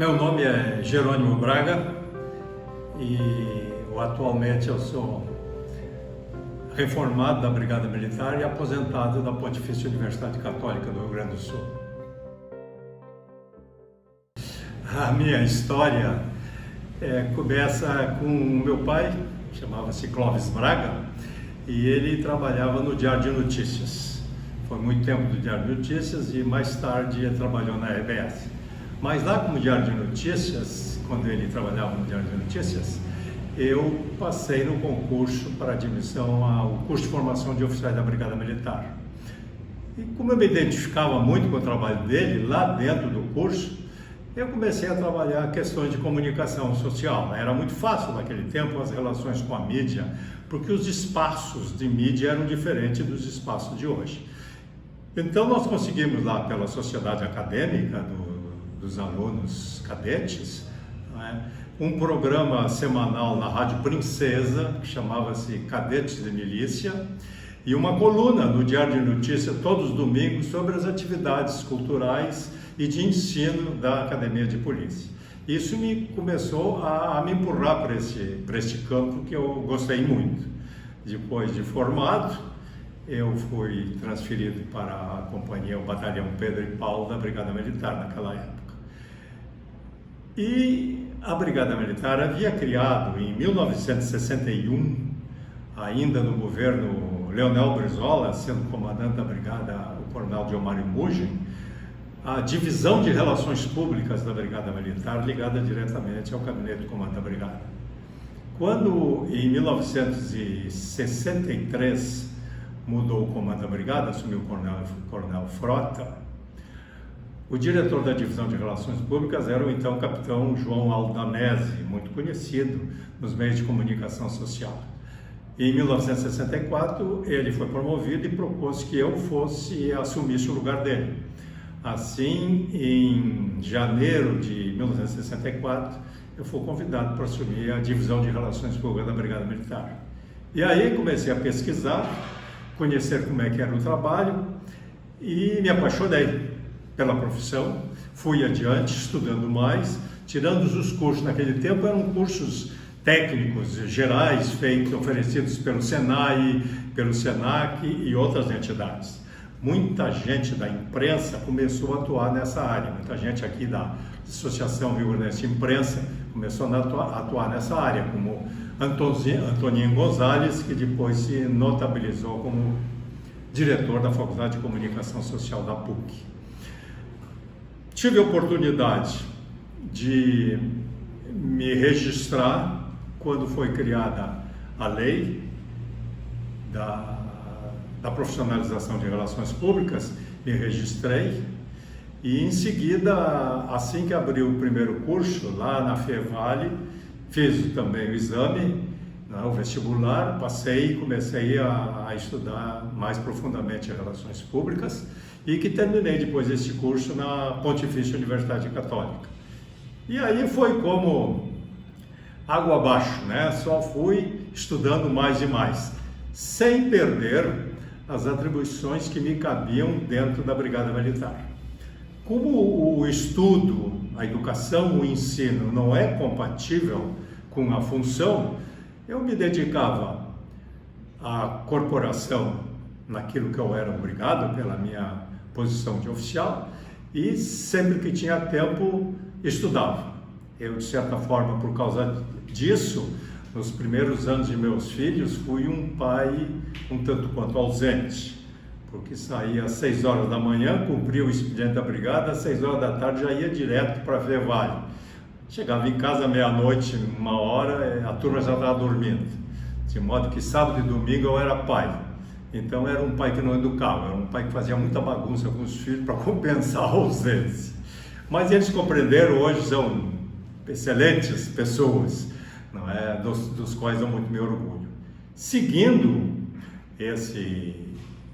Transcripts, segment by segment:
Meu nome é Jerônimo Braga e atualmente eu sou reformado da Brigada Militar e aposentado da Pontifícia Universidade Católica do Rio Grande do Sul. A minha história começa com o meu pai, chamava-se Clóvis Braga, e ele trabalhava no Diário de Notícias. Foi muito tempo do Diário de Notícias e mais tarde ele trabalhou na RBS. Mas lá como Diário de Notícias, quando ele trabalhava no Diário de Notícias, eu passei no concurso para admissão ao curso de formação de oficiais da Brigada Militar. E como eu me identificava muito com o trabalho dele, lá dentro do curso, eu comecei a trabalhar questões de comunicação social. Era muito fácil naquele tempo as relações com a mídia, porque os espaços de mídia eram diferentes dos espaços de hoje. Então nós conseguimos lá pela sociedade acadêmica dos alunos cadetes, um programa semanal na Rádio Princesa, que chamava-se Cadetes de Milícia, e uma coluna no Diário de Notícias todos os domingos sobre as atividades culturais e de ensino da Academia de Polícia. Isso começou a me empurrar para este campo que eu gostei muito. Depois de formado, eu fui transferido para a companhia, o Batalhão Pedro e Paulo da Brigada Militar naquela época. E a Brigada Militar havia criado em 1961, ainda no governo Leonel Brizola, sendo comandante da Brigada o coronel Diomário Mugem, a divisão de relações públicas da Brigada Militar ligada diretamente ao gabinete do comando da Brigada. Quando em 1963 mudou o comando da Brigada, assumiu o coronel Frota, o diretor da Divisão de Relações Públicas era o então capitão João Aldanese, muito conhecido nos meios de comunicação social. Em 1964, ele foi promovido e propôs que eu assumisse o lugar dele. Assim, em janeiro de 1964, eu fui convidado para assumir a Divisão de Relações Públicas da Brigada Militar. E aí comecei a pesquisar, conhecer como é que era o trabalho e me apaixonei pela profissão, fui adiante, estudando mais, tirando os cursos. Naquele tempo eram cursos técnicos, gerais, oferecidos pelo Senai, pelo Senac e outras entidades. Muita gente da imprensa começou a atuar nessa área, muita gente aqui da Associação Rio Grandense de Imprensa começou a atuar nessa área, como Antoninho Gonzalez, que depois se notabilizou como diretor da Faculdade de Comunicação Social da PUC. Tive a oportunidade de me registrar quando foi criada a lei da profissionalização de relações públicas, me registrei e em seguida, assim que abriu o primeiro curso lá na Fevale, fiz também o exame, o vestibular, passei e comecei a estudar mais profundamente relações públicas e que terminei depois este curso na Pontifícia Universidade Católica. E aí foi como água abaixo, Só fui estudando mais e mais, sem perder as atribuições que me cabiam dentro da Brigada Militar. Como o estudo, a educação, o ensino não é compatível com a função, eu me dedicava à corporação naquilo que eu era obrigado pela minha posição de oficial e sempre que tinha tempo estudava. Eu, de certa forma, por causa disso, nos primeiros anos de meus filhos, fui um pai um tanto quanto ausente, porque saía às 6 horas da manhã, cumpria o expediente da brigada, às 6 horas da tarde já ia direto para a Fevale. Chegava em casa meia-noite, 1h, a turma já estava dormindo, de modo que sábado e domingo eu era pai. Então era um pai que não educava, era um pai que fazia muita bagunça com os filhos para compensar a ausência. Mas eles compreenderam, hoje são excelentes pessoas, dos quais eu muito me orgulho. Seguindo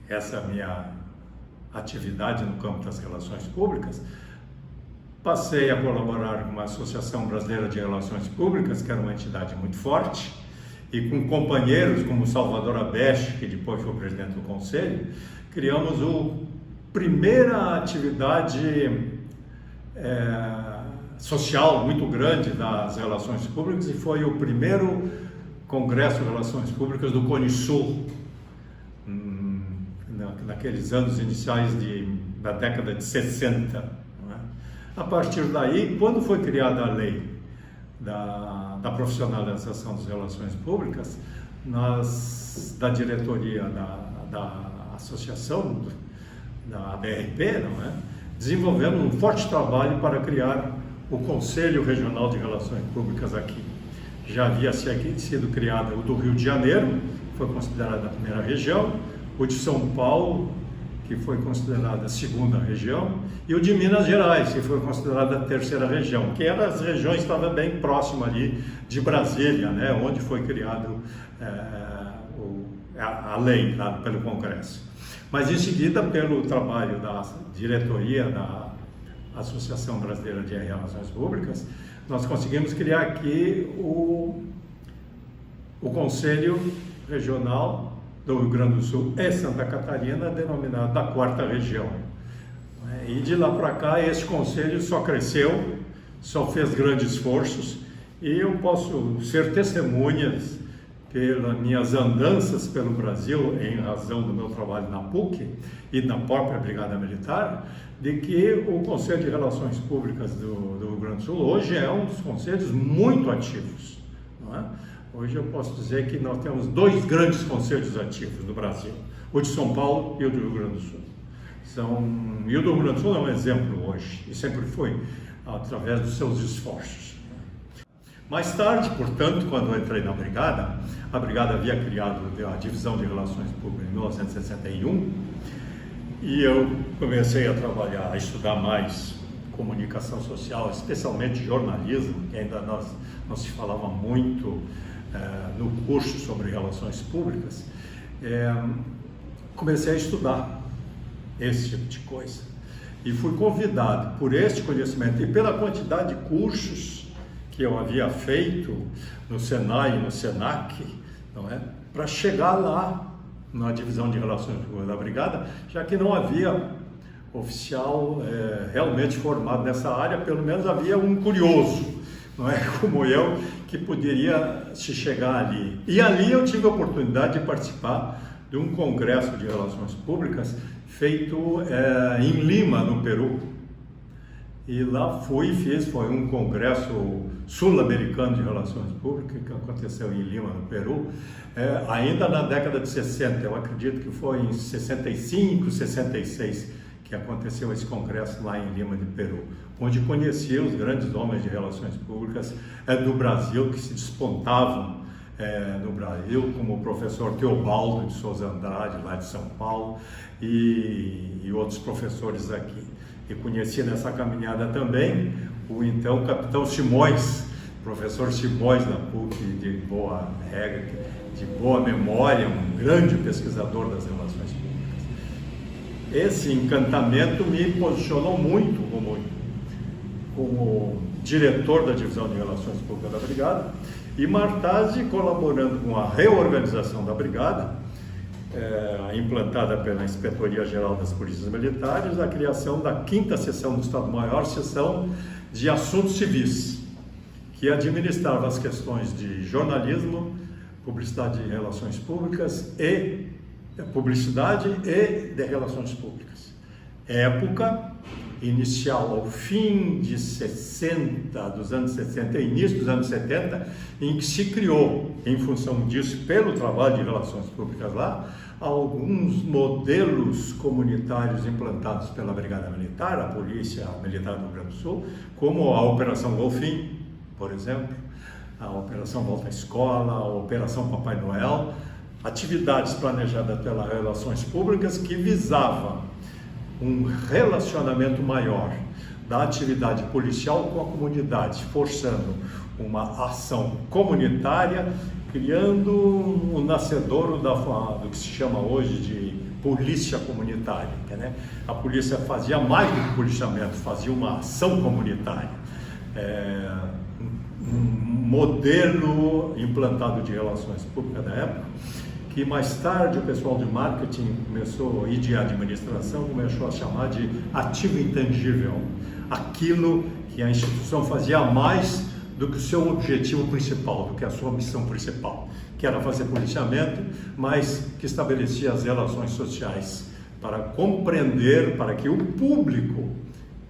essa minha atividade no campo das relações públicas, passei a colaborar com a Associação Brasileira de Relações Públicas, que era uma entidade muito forte, e com companheiros como Salvador Abeste, que depois foi presidente do conselho, criamos a primeira atividade social muito grande das relações públicas e foi o primeiro Congresso de Relações Públicas do Cone Sul, naqueles anos iniciais da década de 60. Não é? A partir daí, quando foi criada a lei da profissionalização das relações públicas, da diretoria da associação, da ABRP, não é? Desenvolvemos um forte trabalho para criar o Conselho Regional de Relações Públicas aqui. Já havia sido criado o do Rio de Janeiro, que foi considerada a primeira região, o de São Paulo, que foi considerada a segunda região, e o de Minas Gerais, que foi considerada a terceira região, que eram as regiões que estavam bem próximas ali de Brasília, né, onde foi criado a lei lá pelo Congresso. Mas em seguida, pelo trabalho da diretoria da Associação Brasileira de Relações Públicas, nós conseguimos criar aqui o Conselho Regional do Rio Grande do Sul e Santa Catarina, denominado da quarta região. E de lá para cá, esse conselho só cresceu, só fez grandes esforços, e eu posso ser testemunhas pelas minhas andanças pelo Brasil, em razão do meu trabalho na PUC e na própria Brigada Militar, de que o Conselho de Relações Públicas do Rio Grande do Sul hoje é um dos conselhos muito ativos, não é? Hoje eu posso dizer que nós temos 2 grandes conselhos ativos no Brasil, o de São Paulo e o do Rio Grande do Sul. E o do Rio Grande do Sul é um exemplo hoje, e sempre foi, através dos seus esforços. Mais tarde, portanto, quando eu entrei na Brigada, a Brigada havia criado a Divisão de Relações Públicas em 1961, e eu comecei a trabalhar, a estudar mais comunicação social, especialmente jornalismo, que ainda não se falava muito no curso sobre relações públicas. Comecei a estudar esse tipo de coisa e fui convidado por este conhecimento e pela quantidade de cursos que eu havia feito no Senai e no Senac, não é, para chegar lá na Divisão de Relações Públicas da Brigada, já que não havia oficial realmente formado nessa área, pelo menos havia um curioso, não é, como eu, que poderia se chegar ali. E ali eu tive a oportunidade de participar de um congresso de relações públicas feito em Lima, no Peru. E lá foi um congresso sul-americano de relações públicas que aconteceu em Lima, no Peru, ainda na década de 60, eu acredito que foi em 65, 66, que aconteceu esse congresso lá em Lima, de Peru, onde conhecia os grandes homens de relações públicas do Brasil, que se despontavam no Brasil, como o professor Teobaldo de Souza Andrade, lá de São Paulo, e outros professores aqui. E conheci nessa caminhada também o então capitão Simões, professor Simões da PUC, de boa regra, de boa memória, um grande pesquisador das relações públicas. Esse encantamento me posicionou muito como diretor da Divisão de Relações Públicas da Brigada, e mais tarde colaborando com a reorganização da Brigada, implantada pela Inspetoria Geral das Polícias Militares, a criação da 5ª Seção do Estado-Maior, Seção de Assuntos Civis, que administrava as questões de jornalismo, publicidade e relações públicas e publicidade e de relações públicas. Época inicial ao fim de 60, dos anos 60 e início dos anos 70, em que se criou, em função disso, pelo trabalho de relações públicas lá, alguns modelos comunitários implantados pela Brigada Militar, a Polícia Militar do Rio Grande do Sul, como a Operação Golfim, por exemplo, a Operação Volta à Escola, a Operação Papai Noel, atividades planejadas pelas relações públicas que visavam um relacionamento maior da atividade policial com a comunidade, forçando uma ação comunitária, criando o nascedouro do que se chama hoje de polícia comunitária, né? A polícia fazia mais do que policiamento, fazia uma ação comunitária. Um modelo implantado de relações públicas da época, que mais tarde o pessoal de marketing começou, e de administração, começou a chamar de ativo intangível, aquilo que a instituição fazia mais do que o seu objetivo principal, do que a sua missão principal, que era fazer policiamento, mas que estabelecia as relações sociais para compreender, para que o público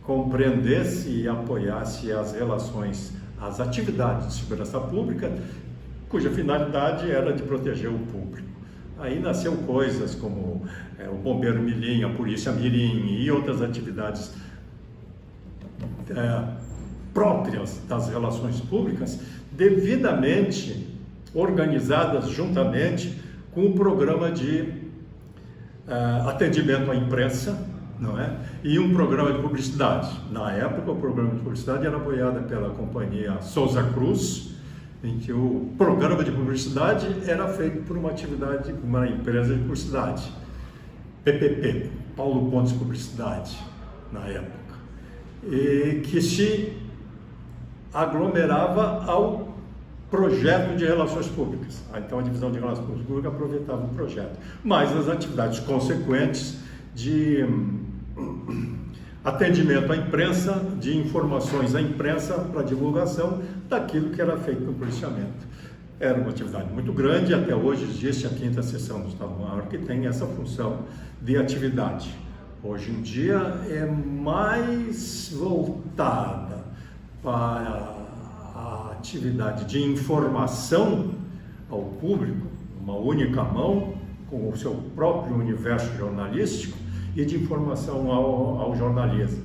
compreendesse e apoiasse as relações, as atividades de segurança pública, cuja finalidade era de proteger o público. Aí nasceu coisas como o Bombeiro Mirim, a Polícia Mirim e outras atividades próprias das relações públicas, devidamente organizadas juntamente com o programa de atendimento à imprensa, não é? E um programa de publicidade. Na época, o programa de publicidade era apoiado pela companhia Souza Cruz, em que o programa de publicidade era feito por uma atividade, uma empresa de publicidade, PPP, Paulo Pontes Publicidade, na época, e que se aglomerava ao projeto de relações públicas. Então a divisão de relações públicas aproveitava o projeto, mas as atividades consequentes de atendimento à imprensa, de informações à imprensa para divulgação daquilo que era feito no policiamento. Era uma atividade muito grande, até hoje existe a 5ª Seção do Estado-Maior que tem essa função de atividade. Hoje em dia é mais voltada para a atividade de informação ao público, uma única mão, com o seu próprio universo jornalístico, e de informação ao jornalismo.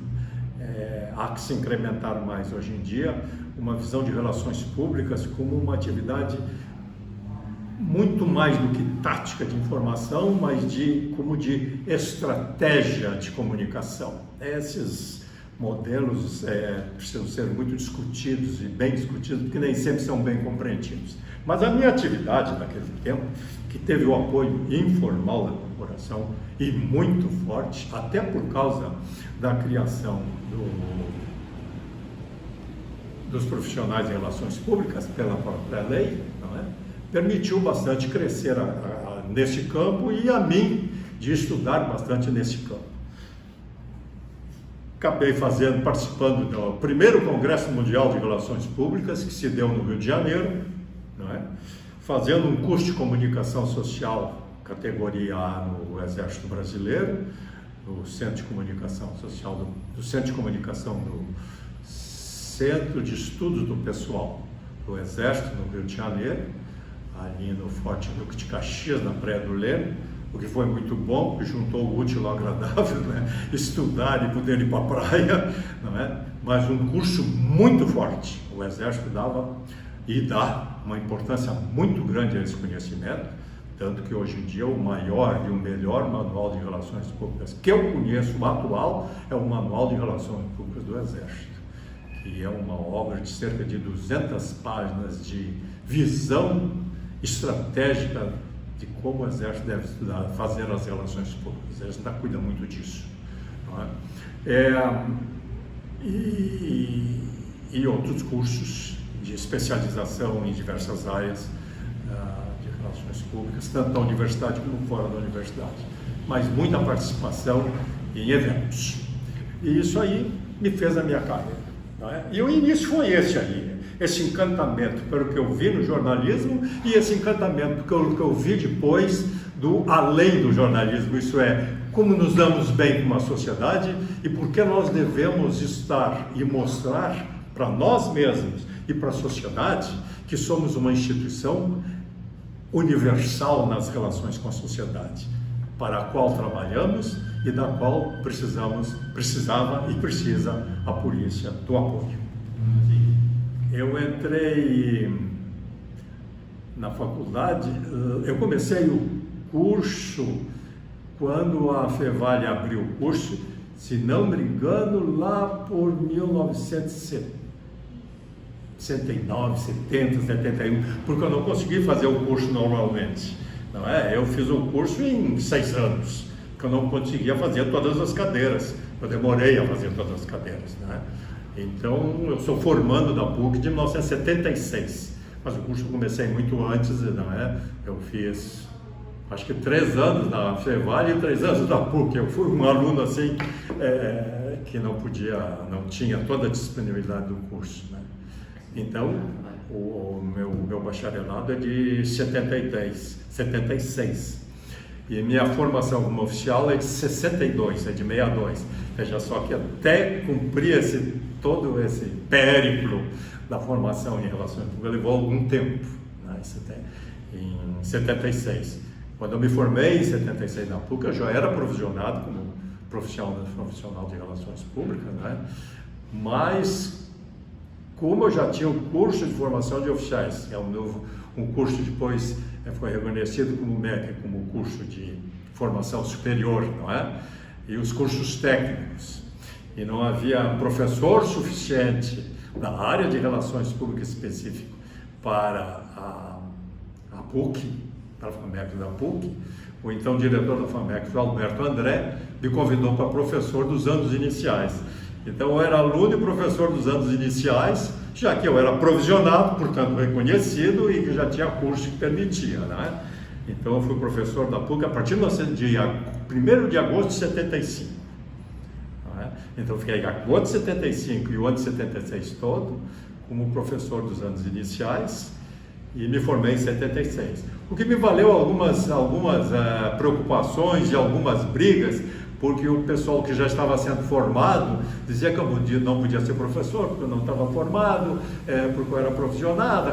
Há que se incrementar mais hoje em dia uma visão de relações públicas como uma atividade muito mais do que tática de informação, mas como de estratégia de comunicação. Esses modelos precisam ser muito discutidos e bem discutidos, porque nem sempre são bem compreendidos. Mas a minha atividade naquele tempo, que teve o apoio informal da corporação e muito forte, até por causa da criação dos profissionais em relações públicas pela própria lei, não é? Permitiu bastante crescer nesse campo e a mim de estudar bastante nesse campo. Acabei participando do primeiro Congresso Mundial de Relações Públicas, que se deu no Rio de Janeiro, não é? Fazendo um curso de comunicação social, categoria A no Exército Brasileiro, no Centro de Comunicação Social, do Centro de Comunicação do Centro de Estudos do Pessoal do Exército, no Rio de Janeiro, ali no Forte Duque de Caxias, na Praia do Leme, o que foi muito bom, porque juntou o útil ao agradável, né? Estudar e poder ir para a praia, não é? Mas um curso muito forte. O Exército dava e dá uma importância muito grande a esse conhecimento, tanto que hoje em dia o maior e o melhor manual de relações públicas que eu conheço, o atual, é o Manual de Relações Públicas do Exército, que é uma obra de cerca de 200 páginas de visão estratégica de como o Exército deve estudar, fazer as relações públicas. O Exército cuida muito disso, não é? E outros cursos de especialização em diversas áreas de relações públicas, tanto na universidade como fora da universidade, mas muita participação em eventos. E isso aí me fez a minha carreira, não é? E o início foi esse aí, esse encantamento pelo que eu vi no jornalismo e esse encantamento pelo que eu vi depois do além do jornalismo, isso é, como nos damos bem com uma sociedade e por que nós devemos estar e mostrar para nós mesmos e para a sociedade que somos uma instituição universal nas relações com a sociedade, para a qual trabalhamos e da qual precisava e precisa a polícia do apoio. Eu entrei na faculdade, eu comecei o curso quando a Fevale abriu o curso, se não me engano, lá por 1969, 70, 71, porque eu não consegui fazer o curso normalmente, não é? Eu fiz o curso em 6 anos, porque eu não conseguia fazer todas as cadeiras, eu demorei a fazer todas as cadeiras, não é? Então, eu sou formando da PUC de 1976, mas o curso eu comecei muito antes, não é? Eu fiz, acho que 3 anos na Fevale e 3 anos na PUC. Eu fui um aluno assim, que não tinha toda a disponibilidade do curso, né? Então, o meu bacharelado é de 76. E minha formação como oficial é de 62, é de 62. Veja só que até cumprir todo esse périplo da formação em relações públicas levou algum tempo, né? Em 76. Quando eu me formei em 76 na PUC, eu já era provisionado como profissional de relações públicas, né? Mas, como eu já tinha o curso de formação de oficiais, que é um curso depois foi reconhecido como MEC, como curso de formação superior, não é? E os cursos técnicos. E não havia professor suficiente da área de relações públicas específico para a PUC, para a FAMEC da PUC. O então diretor da FAMEC, o Alberto André, me convidou para professor dos anos iniciais. Então eu era aluno e professor dos anos iniciais, já que eu era provisionado, portanto reconhecido, e que já tinha curso que permitia, né? Então eu fui professor da PUC a partir de 1º de agosto de 75. Né? Então eu fiquei agosto de 75 e o ano de 76 todo como professor dos anos iniciais e me formei em 76. O que me valeu algumas preocupações e algumas brigas, porque o pessoal que já estava sendo formado dizia que eu não podia ser professor, porque eu não estava formado, porque eu era provisionado,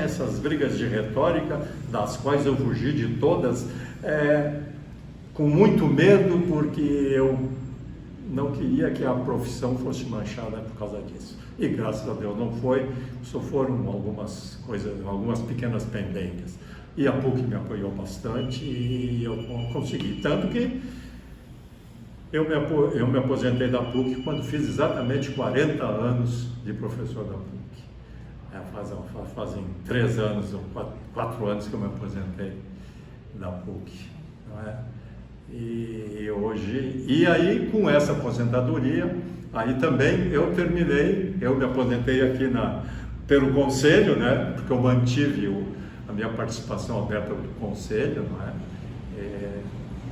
essas brigas de retórica, das quais eu fugi de todas, com muito medo, porque eu não queria que a profissão fosse manchada por causa disso. E graças a Deus não foi, só foram algumas coisas, algumas pequenas pendências. E a PUC me apoiou bastante e eu consegui, tanto que eu me aposentei da PUC quando fiz exatamente 40 anos de professor da PUC. Fazem 3 anos ou 4 anos que eu me aposentei da PUC. Não é? E aí com essa aposentadoria, aí também eu me aposentei aqui pelo Conselho, né? Porque eu mantive a minha participação aberta do Conselho, não é?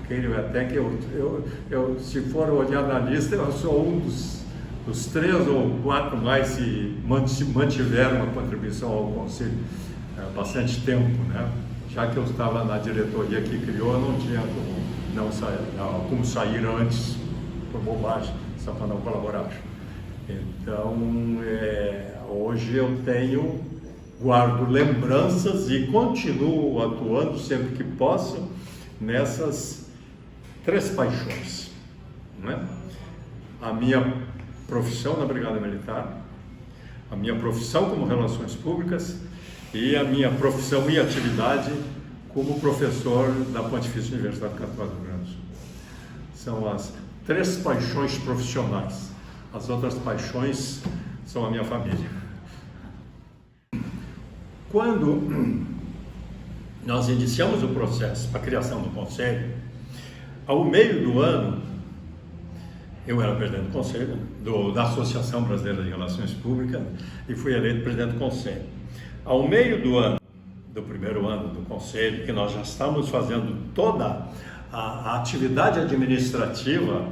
Creio até que eu, se for olhar na lista, eu sou um dos 3 ou 4 mais se mantiveram a contribuição ao Conselho há bastante tempo, né? Já que eu estava na diretoria que criou, eu não tinha como sair antes, por bobagem, só para não colaborar. Então, hoje eu guardo lembranças e continuo atuando sempre que posso nessas 3 paixões, né? A minha profissão na Brigada Militar, a minha profissão como Relações Públicas e a minha profissão e atividade como professor da Pontifícia Universidade Católica do Rio Grande do Sul. São as 3 paixões profissionais. As outras paixões são a minha família. Quando nós iniciamos o processo para a criação do Conselho, ao meio do ano, eu era presidente do Conselho, da Associação Brasileira de Relações Públicas, e fui eleito presidente do Conselho. Ao meio do ano, do primeiro ano do Conselho, que nós já estávamos fazendo toda a atividade administrativa,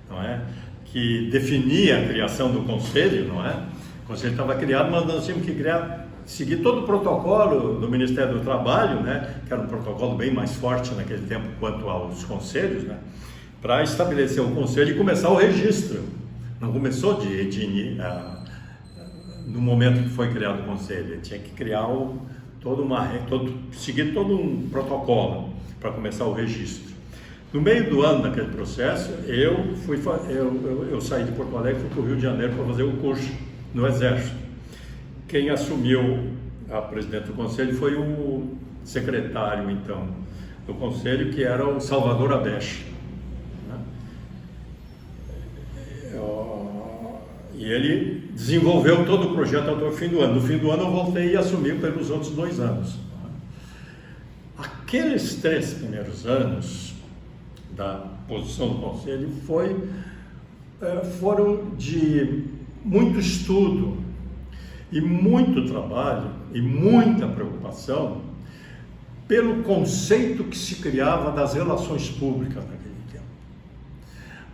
não é? Que definia a criação do Conselho, não é? O Conselho estava criado, mas nós tínhamos que seguir todo o protocolo do Ministério do Trabalho, né? Que era um protocolo bem mais forte naquele tempo quanto aos conselhos, né? Para estabelecer o Conselho e começar o registro. Não começou no momento que foi criado o Conselho, ele tinha que criar seguir todo um protocolo para começar o registro. No meio do ano daquele processo, eu saí de Porto Alegre e fui para o Rio de Janeiro para fazer o curso no Exército. Quem assumiu a presidente do Conselho foi o secretário, então, do Conselho, que era o Salvador Abech. E ele desenvolveu todo o projeto até o fim do ano. No fim do ano eu voltei e assumi pelos outros 2 anos. Aqueles 3 primeiros anos da posição do Conselho foram de muito estudo e muito trabalho e muita preocupação pelo conceito que se criava das relações públicas naquele tempo.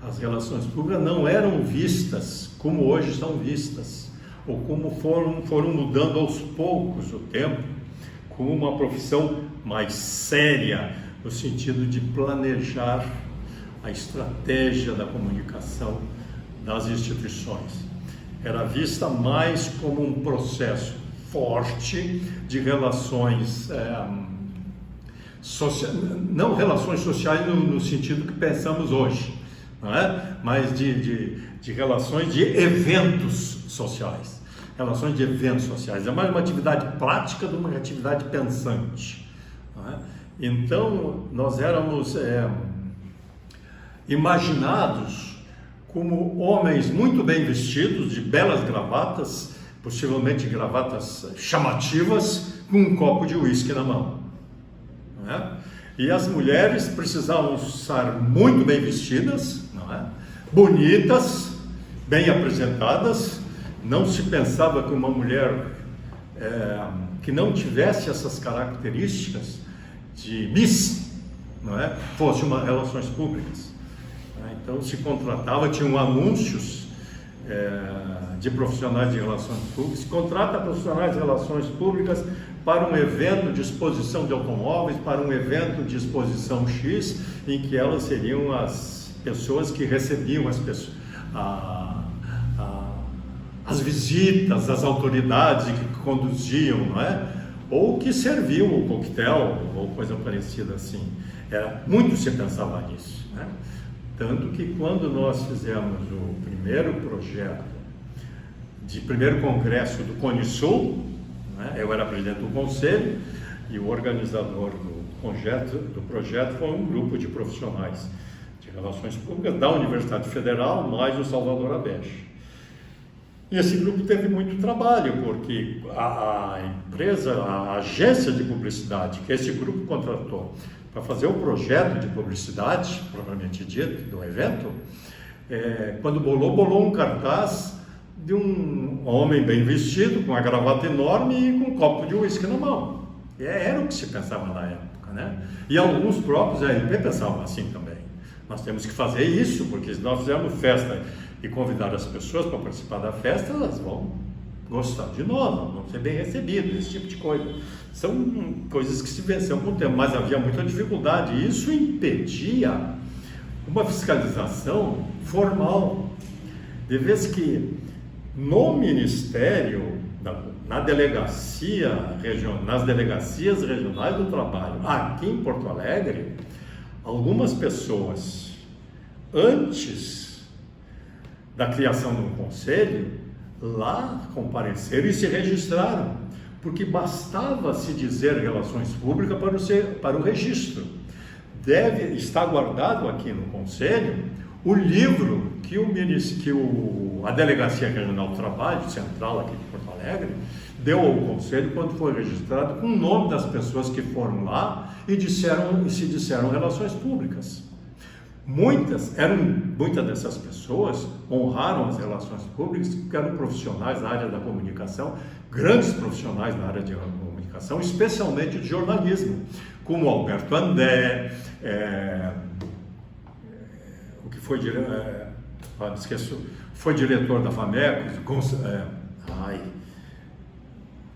As relações públicas não eram vistas como hoje são vistas, ou como foram mudando aos poucos o tempo, como uma profissão mais séria, no sentido de planejar a estratégia da comunicação das instituições. Era vista mais como um processo forte de relações, não relações sociais no sentido que pensamos hoje, não é? Mas de relações de eventos sociais. Relações de eventos sociais. É mais uma atividade prática do que uma atividade pensante. Não é? Então, nós éramos imaginados como homens muito bem vestidos, de belas gravatas, possivelmente gravatas chamativas, com um copo de uísque na mão. Não é? E as mulheres precisavam estar muito bem vestidas, não é? Bonitas, bem apresentadas. Não se pensava que uma mulher que não tivesse essas características de Miss, não é? Fosse uma relações públicas. Então se contratava, tinham anúncios de profissionais de relações públicas, se contrata profissionais de relações públicas para um evento de exposição de automóveis, para um evento de exposição X, em que elas seriam as pessoas que recebiam as visitas, as autoridades que conduziam, não é? Ou que serviam o coquetel, ou coisa parecida assim. Muito se pensava nisso, né? Tanto que quando nós fizemos o primeiro projeto, primeiro congresso do CONISUL, né? Eu era presidente do conselho, e o organizador do projeto foi um grupo de profissionais de relações públicas da Universidade Federal, mais o Salvador Abege. E esse grupo teve muito trabalho, porque a empresa, a agência de publicidade que esse grupo contratou para fazer o projeto de publicidade, propriamente dito, do evento, quando bolou um cartaz de um homem bem vestido, com uma gravata enorme e com um copo de uísque na mão. Era o que se pensava na época, né? E alguns próprios ALP pensavam assim também. Nós temos que fazer isso, porque se nós fizermos festa e convidar as pessoas para participar da festa, elas vão gostar de nós, vão ser bem recebidos, esse tipo de coisa. São coisas que se venceram com o tempo, mas havia muita dificuldade, e isso impedia uma fiscalização formal, de vez que no Ministério, nas delegacias regionais do trabalho, aqui em Porto Alegre, algumas pessoas, antes da criação de um conselho, lá compareceram e se registraram, porque bastava se dizer relações públicas para o registro. Deve estar guardado aqui no conselho o livro que a Delegacia Regional do Trabalho, central aqui de Porto Alegre, deu ao conselho quando foi registrado, com o nome das pessoas que foram lá e se disseram relações públicas. Muitas dessas pessoas honraram as relações públicas, porque eram profissionais na área da comunicação, grandes profissionais na área de comunicação, especialmente de jornalismo, como Alberto Andé, foi diretor da FAMECO,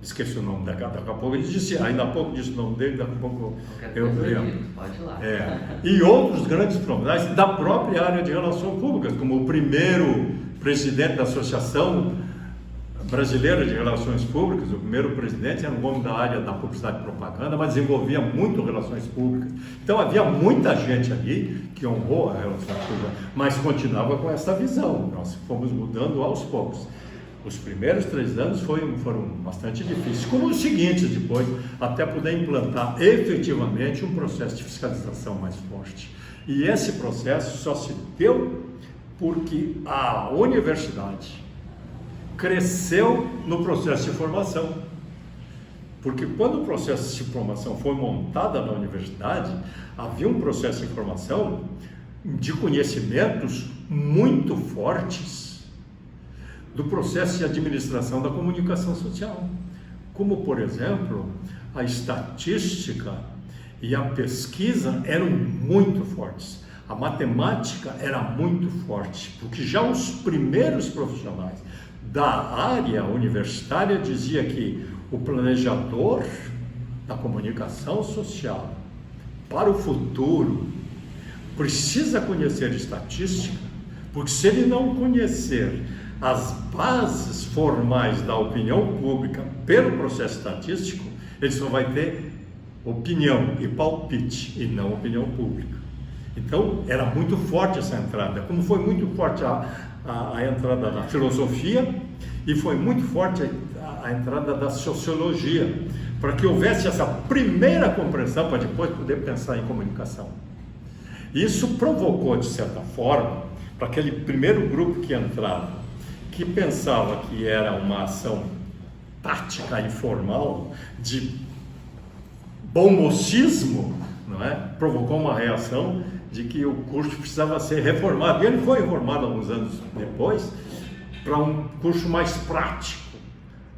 esqueci o nome, daqui a pouco ele disse, ainda há pouco disse o nome dele, daqui a pouco eu lembro. Pode ir lá. E outros grandes profissionais da própria área de relações públicas, como o primeiro presidente da Associação Brasileira de Relações Públicas, o primeiro presidente era um homem da área da publicidade e propaganda, mas desenvolvia muito relações públicas. Então havia muita gente ali que honrou a relações públicas, mas continuava com essa visão. Nós fomos mudando aos poucos. Os primeiros 3 anos foram bastante difíceis, como os seguintes depois, até poder implantar efetivamente um processo de fiscalização mais forte. E esse processo só se deu porque a universidade cresceu no processo de formação. Porque quando o processo de formação foi montado na universidade, havia um processo de formação de conhecimentos muito fortes do processo de administração da comunicação social, como, por exemplo, a estatística e a pesquisa eram muito fortes. A matemática era muito forte, porque já os primeiros profissionais da área universitária diziam que o planejador da comunicação social para o futuro precisa conhecer estatística, porque se ele não conhecer as bases formais da opinião pública pelo processo estatístico, ele só vai ter opinião e palpite e não opinião pública. Então, era muito forte essa entrada, como foi muito forte a entrada da filosofia e foi muito forte a entrada da sociologia, para que houvesse essa primeira compreensão para depois poder pensar em comunicação. Isso provocou, de certa forma, para aquele primeiro grupo que entrava, que pensava que era uma ação tática e formal, de bom mocismo, não é? Provocou uma reação de que o curso precisava ser reformado. E ele foi reformado alguns anos depois para um curso mais prático,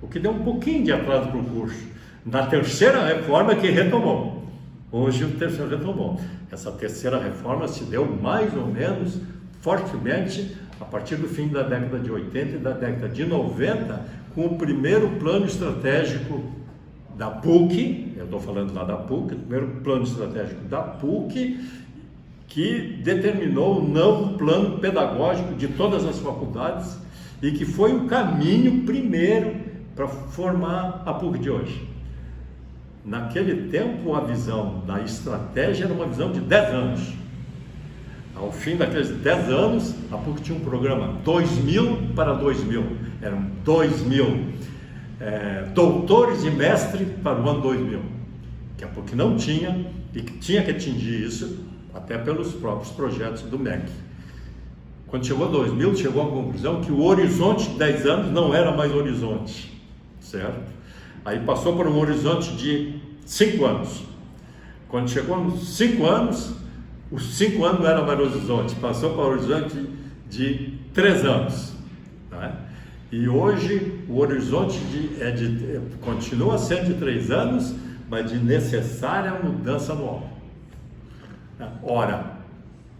o que deu um pouquinho de atraso para o curso. Na terceira reforma que retomou. Hoje o terceiro retomou. Essa terceira reforma se deu mais ou menos fortemente a partir do fim da década de 80 e da década de 90, com o primeiro plano estratégico da PUC, eu estou falando lá da PUC, o primeiro plano estratégico da PUC, que determinou o novo plano pedagógico de todas as faculdades e que foi o caminho primeiro para formar a PUC de hoje. Naquele tempo, a visão da estratégia era uma visão de 10 anos. Ao fim daqueles 10 anos, a PUC tinha um programa 2000 para 2000. Eram 2000 doutores e mestres para o ano 2000. Que a PUC não tinha e que tinha que atingir isso, até pelos próprios projetos do MEC. Quando chegou a 2000, chegou à conclusão que o horizonte de 10 anos não era mais horizonte, certo? Aí passou para um horizonte de 5 anos. Quando chegou nos 5 anos, os 5 anos não era mais horizonte, passou para o horizonte de 3 anos. Né? E hoje o horizonte continua sendo de 3 anos, mas de necessária mudança anual. Ora,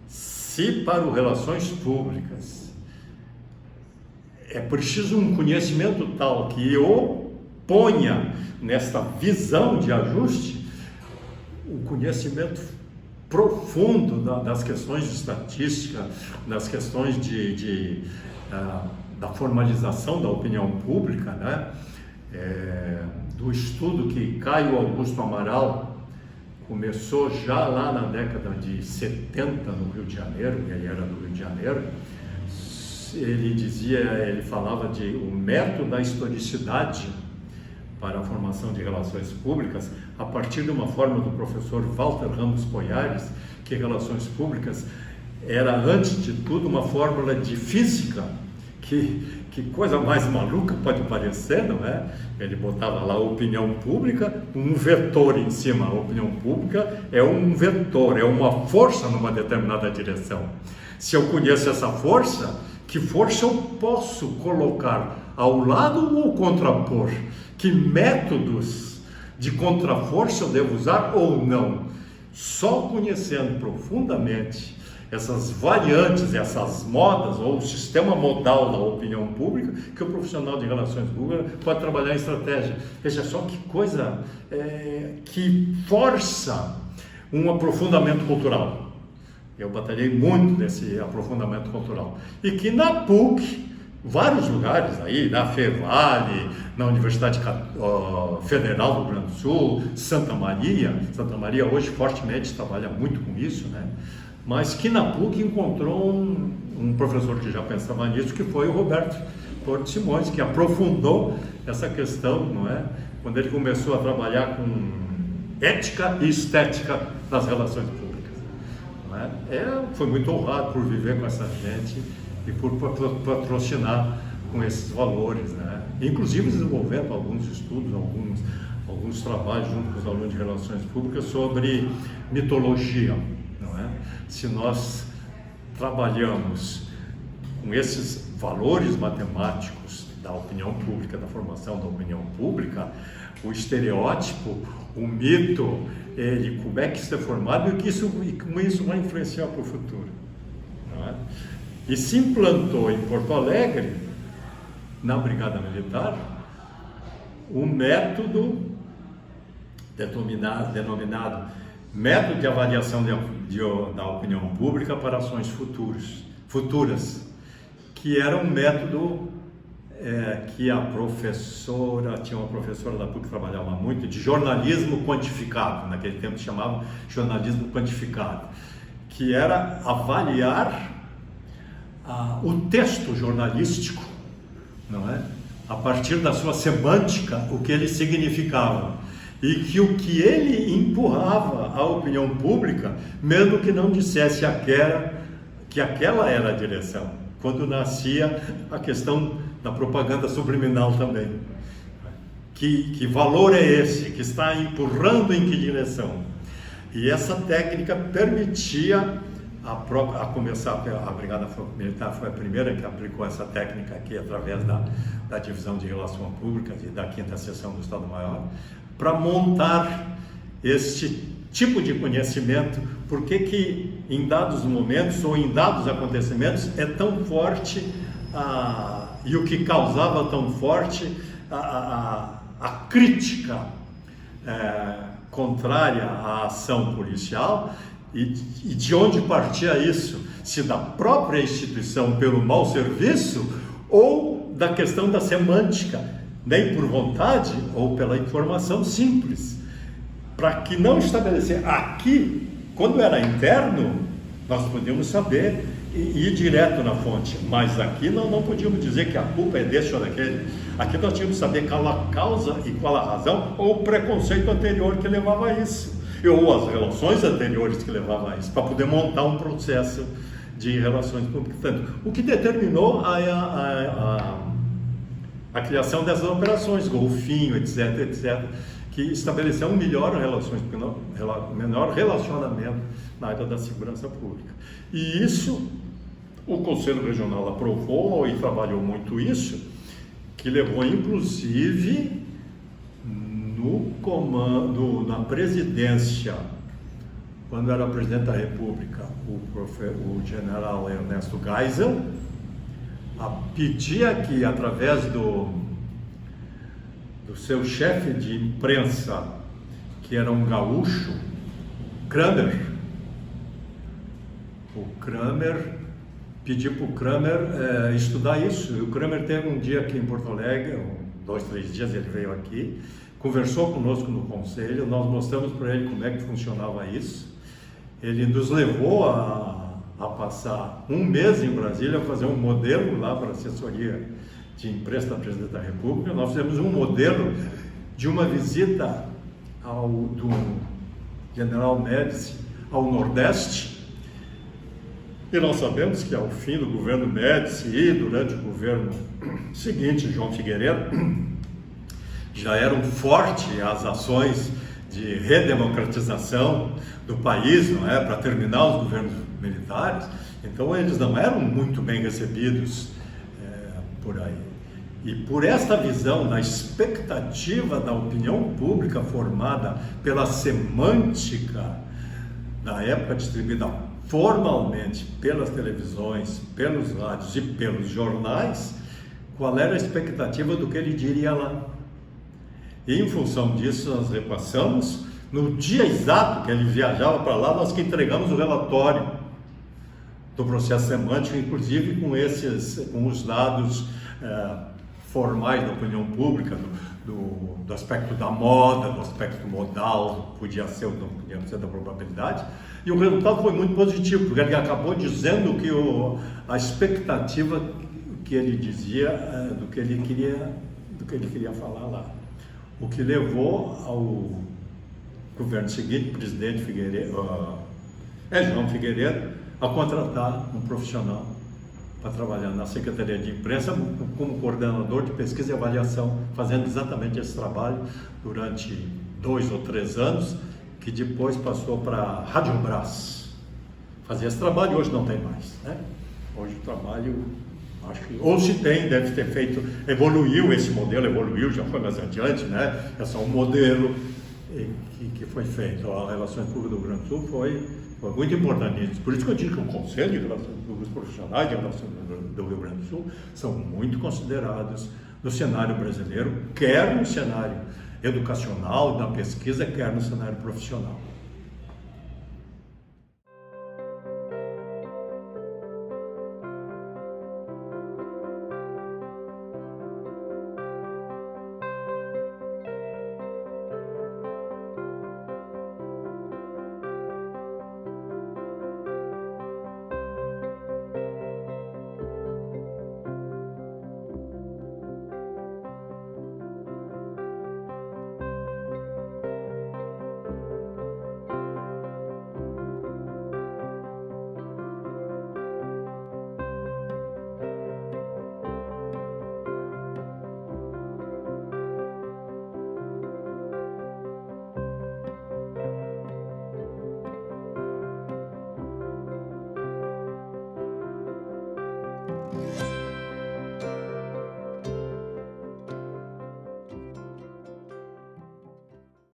se para o Relações Públicas é preciso um conhecimento tal que oponha nesta visão de ajuste, o conhecimento profundo das questões de estatística, das questões da formalização da opinião pública, né? Do estudo que Caio Augusto Amaral começou já lá na década de 70 no Rio de Janeiro, ele era do Rio de Janeiro. Ele falava de o método da historicidade para a formação de relações públicas, a partir de uma forma do professor Walter Ramos Poiares, que relações públicas era, antes de tudo, uma fórmula de física, que coisa mais maluca pode parecer, não é? Ele botava lá a opinião pública, um vetor em cima. A opinião pública é um vetor, é uma força numa determinada direção. Se eu conheço essa força, que força eu posso colocar ao lado ou contrapor? Que métodos de contraforça eu devo usar ou não? Só conhecendo profundamente essas variantes, essas modas ou o sistema modal da opinião pública, que o profissional de relações públicas pode trabalhar em estratégia. Veja só que coisa que força um aprofundamento cultural. Eu batalhei muito nesse aprofundamento cultural. E que na PUC, vários lugares aí, na FEVALE, na Universidade Federal do Rio Grande do Sul, Santa Maria hoje fortemente trabalha muito com isso, né? Mas que na PUC encontrou um professor que já pensava nisso, que foi o Roberto Porto Simões, que aprofundou essa questão, não é? Quando ele começou a trabalhar com ética e estética das relações públicas, não é? Foi muito honrado por viver com essa gente e por patrocinar com esses valores, né? Inclusive desenvolvendo alguns estudos, alguns trabalhos junto com os alunos de relações públicas sobre mitologia. Se nós trabalhamos com esses valores matemáticos da opinião pública, da formação da opinião pública, o estereótipo, o mito, como é que isso é formado e como isso vai influenciar para o futuro. Não é? E se implantou em Porto Alegre, na Brigada Militar, um método denominado Método de Avaliação da Opinião Pública para Ações Futuras, que era um método que tinha uma professora da PUC que trabalhava muito, de jornalismo quantificado, naquele tempo chamava jornalismo quantificado, que era avaliar o texto jornalístico, não é? A partir da sua semântica, o que ele significava, e que o que ele empurrava à opinião pública, mesmo que não dissesse que aquela era a direção, quando nascia a questão da propaganda subliminal também. Que valor é esse? Que está empurrando em que direção? E essa técnica permitia a começar, a Brigada Militar foi a primeira que aplicou essa técnica aqui através da Divisão de Relações Públicas e da 5ª Seção do Estado-Maior, para montar este tipo de conhecimento, porque que em dados momentos ou em dados acontecimentos é tão forte e o que causava tão forte a crítica contrária à ação policial e de onde partia isso, se da própria instituição pelo mau serviço ou da questão da semântica, nem por vontade ou pela informação simples, para que não estabelecer aqui, quando era interno, nós podíamos saber e ir direto na fonte, mas aqui nós não podíamos dizer que a culpa é desse ou daquele. Aqui nós tínhamos que saber qual a causa e qual a razão ou o preconceito anterior que levava a isso, ou as relações anteriores que levavam a isso, para poder montar um processo de relações públicas. Portanto, o que determinou a criação dessas operações, Golfinho, etc., que estabeleceu melhor relacionamento na área da segurança pública. E isso, o Conselho Regional aprovou e trabalhou muito isso, que levou inclusive no comando, na presidência, quando era presidente da República, o general Ernesto Geisel, a pedir aqui, através do seu chefe de imprensa, que era um gaúcho, Kramer, pedi para o Kramer estudar isso. E o Kramer teve um dia aqui em Porto Alegre, 2, 3 dias ele veio aqui, conversou conosco no conselho, nós mostramos para ele como é que funcionava isso. Ele nos levou a passar um mês em Brasília, fazer um modelo lá para a assessoria de imprensa da Presidente da República. Nós fizemos um modelo de uma visita do general Médici ao Nordeste, e nós sabemos que ao fim do governo Médici e durante o governo seguinte, João Figueiredo, já eram fortes as ações de redemocratização do país, não é, para terminar os governos militares. Então eles não eram muito bem recebidos por aí. E por esta visão da expectativa da opinião pública formada pela semântica da época, distribuída formalmente pelas televisões, pelos rádios e pelos jornais, qual era a expectativa do que ele diria lá. E em função disso nós repassamos, no dia exato que ele viajava para lá, nós que entregamos o relatório do processo semântico, inclusive com os dados formais da opinião pública, do aspecto da moda, do aspecto modal, podia ser ou não podia ser da probabilidade, e o resultado foi muito positivo, porque ele acabou dizendo que a expectativa que ele dizia, do que ele queria falar lá. O que levou ao governo seguinte, presidente João Figueiredo, a contratar um profissional para trabalhar na Secretaria de Imprensa como coordenador de pesquisa e avaliação, fazendo exatamente esse trabalho durante 2 ou 3 anos, que depois passou para a Rádio Brás. Fazia esse trabalho e hoje não tem mais, né? Hoje o trabalho, Acho que, ou se tem, deve ter feito, evoluiu esse modelo, já foi mais adiante, né? É só um modelo que foi feito. A Relações Públicas do Rio Grande do Sul foi muito importante nisso. Por isso que eu digo que o Conselho de Relações Públicas Profissionais de Relações do Rio Grande do Sul são muito considerados no cenário brasileiro, quer no cenário educacional, na pesquisa, quer no cenário profissional.